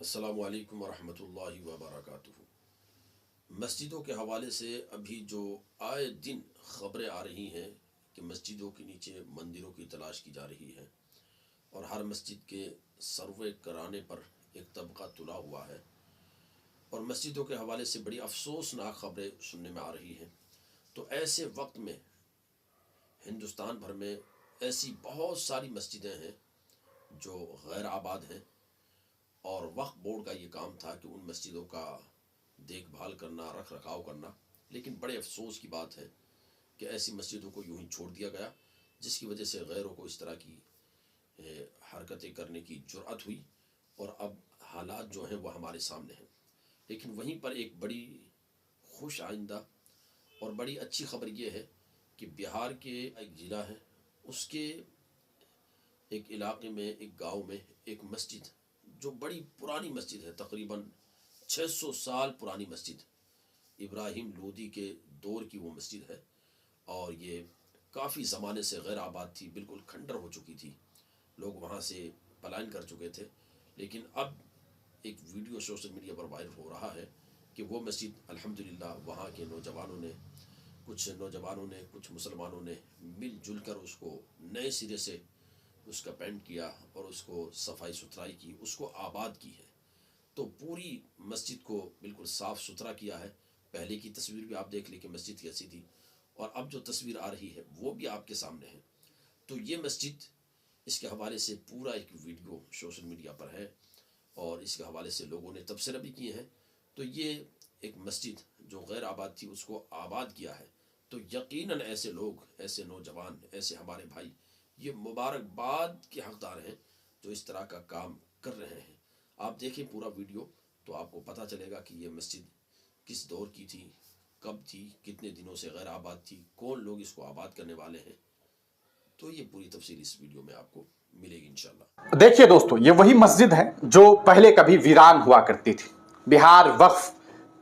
अस्सलामु अलैकुम वरहमतुल्लाहि वबरकातुहू। मस्जिदों के हवाले से अभी जो आए दिन ख़बरें आ रही हैं कि मस्जिदों के नीचे मंदिरों की तलाश की जा रही है और हर मस्जिद के सर्वे कराने पर एक तबका तुला हुआ है और मस्जिदों के हवाले से बड़ी अफसोसनाक ख़बरें सुनने में आ रही हैं। तो ऐसे वक्त में हिंदुस्तान भर में ऐसी बहुत सारी मस्जिदें हैं जो गैर आबाद हैं और वक्फ बोर्ड का ये काम था कि उन मस्जिदों का देखभाल करना, रख रखाव करना। लेकिन बड़े अफसोस की बात है कि ऐसी मस्जिदों को यूं ही छोड़ दिया गया, जिसकी वजह से गैरों को इस तरह की हरकतें करने की जुर्अत हुई और अब हालात जो हैं वो हमारे सामने हैं। लेकिन वहीं पर एक बड़ी खुश आइंदा और बड़ी अच्छी ख़बर ये है कि बिहार के एक ज़िला है, उसके एक इलाके में, एक गांव में एक मस्जिद जो बड़ी पुरानी मस्जिद है, तकरीबन 600 साल पुरानी मस्जिद, इब्राहिम लोदी के दौर की वो मस्जिद है और ये काफ़ी ज़माने से गैर आबाद थी, बिल्कुल खंडर हो चुकी थी, लोग वहाँ से पलायन कर चुके थे। लेकिन अब एक वीडियो सोशल मीडिया पर वायरल हो रहा है कि वो मस्जिद अल्हम्दुलिल्लाह वहाँ के नौजवानों ने, कुछ मुसलमानों ने मिलजुल कर उसको नए सिरे से उसका पेंट किया और उसको सफाई सुथराई की, उसको आबाद की है। तो पूरी मस्जिद को बिल्कुल साफ़ सुथरा किया है। पहले की तस्वीर भी आप देख लें कि मस्जिद कैसी थी और अब जो तस्वीर आ रही है वो भी आपके सामने है। तो ये मस्जिद, इसके हवाले से पूरा एक वीडियो सोशल मीडिया पर है और इसके हवाले से लोगों ने तबसरा भी किए हैं। तो ये एक मस्जिद जो गैर आबाद थी उसको आबाद किया है। तो यकीनन ऐसे लोग, ऐसे नौजवान, ऐसे हमारे भाई ये मुबारकबाद के हकदार हैं जो इस तरह का काम कर रहे हैं। आप देखें पूरा वीडियो तो आपको पता चलेगा कि ये मस्जिद किस दौर की थी, कब थी, कितने दिनों से गैर आबाद थी, कौन लोग इसको आबाद करने वाले हैं। तो ये पूरी तफसील इस वीडियो में आपको मिलेगी इंशाल्लाह। देखिए दोस्तों, ये वही मस्जिद है जो पहले कभी वीरान हुआ करती थी। बिहार वक्फ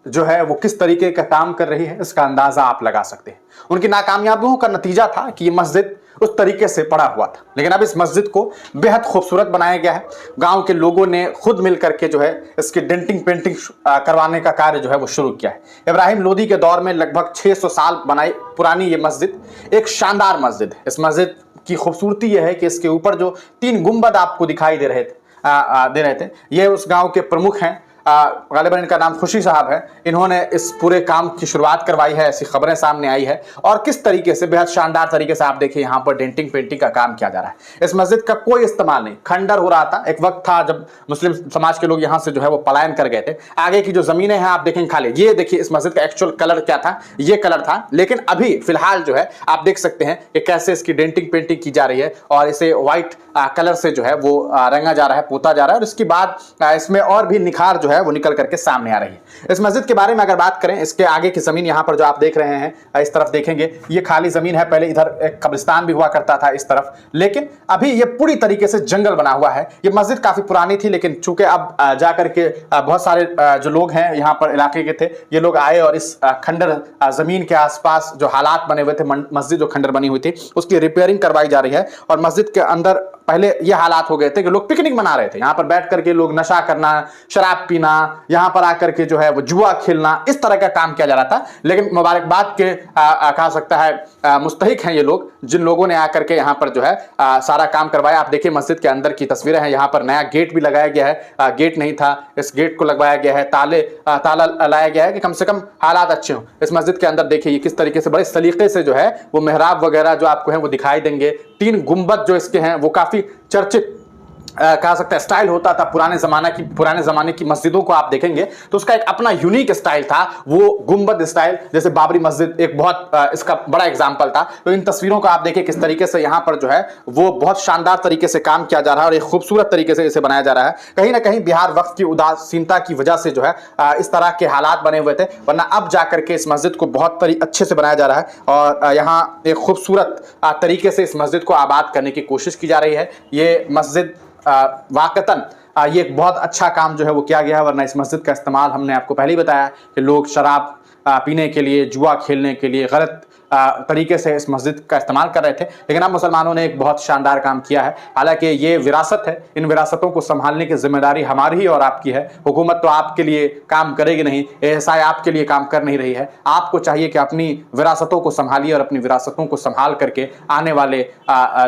जो है वो किस तरीके का काम कर रही है इसका अंदाजा आप लगा सकते हैं। उनकी नाकामयाबियों का नतीजा था कि ये मस्जिद उस तरीके से पड़ा हुआ था, लेकिन अब इस मस्जिद को बेहद खूबसूरत बनाया गया है। गांव के लोगों ने खुद मिलकर के जो है इसकी डेंटिंग पेंटिंग करवाने का कार्य जो है वो शुरू किया है। इब्राहिम लोदी के दौर में लगभग 600 साल बनाई पुरानी ये मस्जिद एक शानदार मस्जिद है। इस मस्जिद की खूबसूरती यह है कि इसके ऊपर जो 3 गुंबद आपको दिखाई दे रहे थे, ये उस गांव के प्रमुख हैं, गालिबन इनका नाम खुशी साहब है। इन्होंने इस पूरे काम की शुरुआत करवाई है, ऐसी खबरें सामने आई है। और किस तरीके से बेहद शानदार तरीके से आप देखिए यहाँ पर डेंटिंग पेंटिंग का काम किया जा रहा है। इस मस्जिद का कोई इस्तेमाल नहीं, खंडर हो रहा था। एक वक्त था जब मुस्लिम समाज के लोग यहाँ से जो है वो पलायन कर गए थे। आगे की जो जमीनें हैं आप देखेंगे खाली। ये देखिए इस मस्जिद का एक्चुअल कलर क्या था, ये कलर था। लेकिन अभी फिलहाल जो है आप देख सकते हैं कि कैसे इसकी डेंटिंग पेंटिंग की जा रही है और इसे व्हाइट कलर से जो है वो रंगा जा रहा है, पोता जा रहा है और इसके बाद इसमें और भी निखार जो है वो निकल करके सामने आ रही है। इस मस्जिद के बारे में अगर बात करें, इसके आगे की जमीन यहाँ पर जो आप देख रहे हैं, इस तरफ देखेंगे ये खाली जमीन है। पहले इधर एक कब्रिस्तान भी हुआ करता था इस तरफ, लेकिन अभी ये पूरी तरीके से जंगल बना हुआ है। ये मस्जिद काफी पुरानी थी, लेकिन चूंकि अब जाकर के बहुत सारे जो लोग हैं यहाँ पर इलाके के थे, ये लोग आए और इस खंडर जमीन के आसपास जो हालात बने हुए थे, मस्जिद जो खंडर बनी हुई थी उसकी रिपेयरिंग करवाई जा रही है। और मस्जिद के अंदर पहले ये हालात हो गए थे कि लोग पिकनिक मना रहे थे, यहाँ पर बैठ करके लोग नशा करना, शराब पीना, यहाँ पर आकर के जो है वो जुआ खेलना, इस तरह का काम किया जा रहा था। लेकिन मुबारकबाद के कहा सकता है मुस्तहिक हैं ये लोग, जिन लोगों ने आकर के यहाँ पर जो है सारा काम करवाया। आप देखिए मस्जिद के अंदर की तस्वीरें हैं, यहाँ पर नया गेट भी लगाया गया है। गेट नहीं था, इस गेट को लगवाया गया है, ताला लाया गया है कि कम से कम हालात अच्छे हों। इस मस्जिद के अंदर देखिए किस तरीके से बड़े सलीके से जो है वो मेहराब वगैरह जो आपको है वो दिखाई देंगे। 3 गुंबद जो इसके हैं वो काफी चर्चित कहा सकता है स्टाइल होता था। पुराने जमाने की मस्जिदों को आप देखेंगे तो उसका एक अपना यूनिक स्टाइल था, वो गुंबद स्टाइल। जैसे बाबरी मस्जिद एक बहुत इसका बड़ा एग्जांपल था। तो इन तस्वीरों को आप देखिए किस तरीके से यहाँ पर जो है वो बहुत शानदार तरीके से काम किया जा रहा है और एक खूबसूरत तरीके से इसे बनाया जा रहा है। कहीं ना कहीं बिहार वक्फ की उदासीनता की वजह से जो है इस तरह के हालात बने हुए थे, वरना अब जाकर के इस मस्जिद को बहुत अच्छे से बनाया जा रहा है और यहाँ एक खूबसूरत तरीके से इस मस्जिद को आबाद करने की कोशिश की जा रही है। ये मस्जिद वाकतन ये एक बहुत अच्छा काम जो है वो किया गया है, वरना इस मस्जिद का इस्तेमाल हमने आपको पहले ही बताया कि लोग शराब पीने के लिए, जुआ खेलने के लिए, गलत तरीके से इस मस्जिद का इस्तेमाल कर रहे थे। लेकिन अब मुसलमानों ने एक बहुत शानदार काम किया है। हालांकि ये विरासत है, इन विरासतों को संभालने की जिम्मेदारी हमारी ही और आपकी है। हुकूमत तो आपके लिए काम करेगी नहीं, एएसआई आपके लिए काम कर नहीं रही है। आपको चाहिए कि अपनी विरासतों को संभालिए और अपनी विरासतों को संभाल करके आने वाले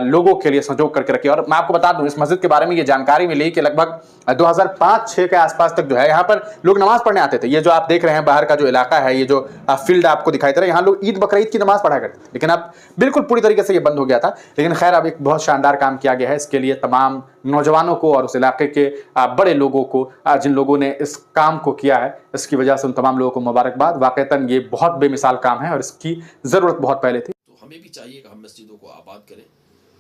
लोगों के लिए संजो करके रखिए। और मैं आपको बता दूं, इस मस्जिद के बारे में ये जानकारी मिली कि लगभग 2005-6 के आसपास तक जो है यहाँ पर लोग नमाज पढ़ने आते थे। ये जो आप देख रहे हैं बाहर का जो इलाका है, ये जो फील्ड आपको दिखाई दे रहा है, यहाँ लोग ईद बकरीद की नमाज पढ़ा करते थे। लेकिन अब बिल्कुल पूरी तरीके से ये बंद हो गया था। लेकिन खैर, अब एक बहुत शानदार काम किया गया है। इसके लिए तमाम नौजवानों को और उस इलाके के बड़े लोगों को, जिन लोगों ने इस काम को किया है, इसकी वजह से उन तमाम लोगों को मुबारकबाद। वाकईतन ये बहुत बेमिसाल काम है और इसकी ज़रूरत बहुत पहले थी। तो हमें भी चाहिए कि हम मस्जिदों को आबाद करें,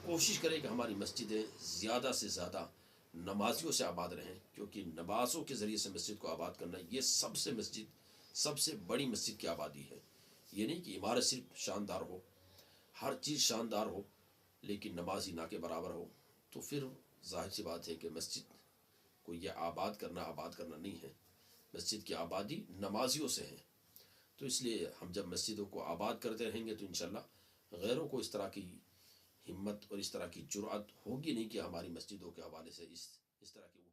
कोशिश करें कि हमारी मस्जिदें ज़्यादा से ज़्यादा नमाजियों से आबाद रहें, क्योंकि नमाज़ों के ज़रिए से मस्जिद को आबाद करना ये सबसे बड़ी मस्जिद की आबादी है। ये नहीं कि इमारत सिर्फ शानदार हो, हर चीज़ शानदार हो, लेकिन नमाजी ना के बराबर हो, तो फिर जाहिर सी बात है कि मस्जिद को यह आबाद करना नहीं है। मस्जिद की आबादी नमाजियों से है। तो इसलिए हम जब मस्जिदों को आबाद करते रहेंगे तो इंशाल्लाह गैरों को इस तरह की हिम्मत और इस तरह की जुर्अत होगी नहीं कि हमारी मस्जिदों के हवाले से इस तरह की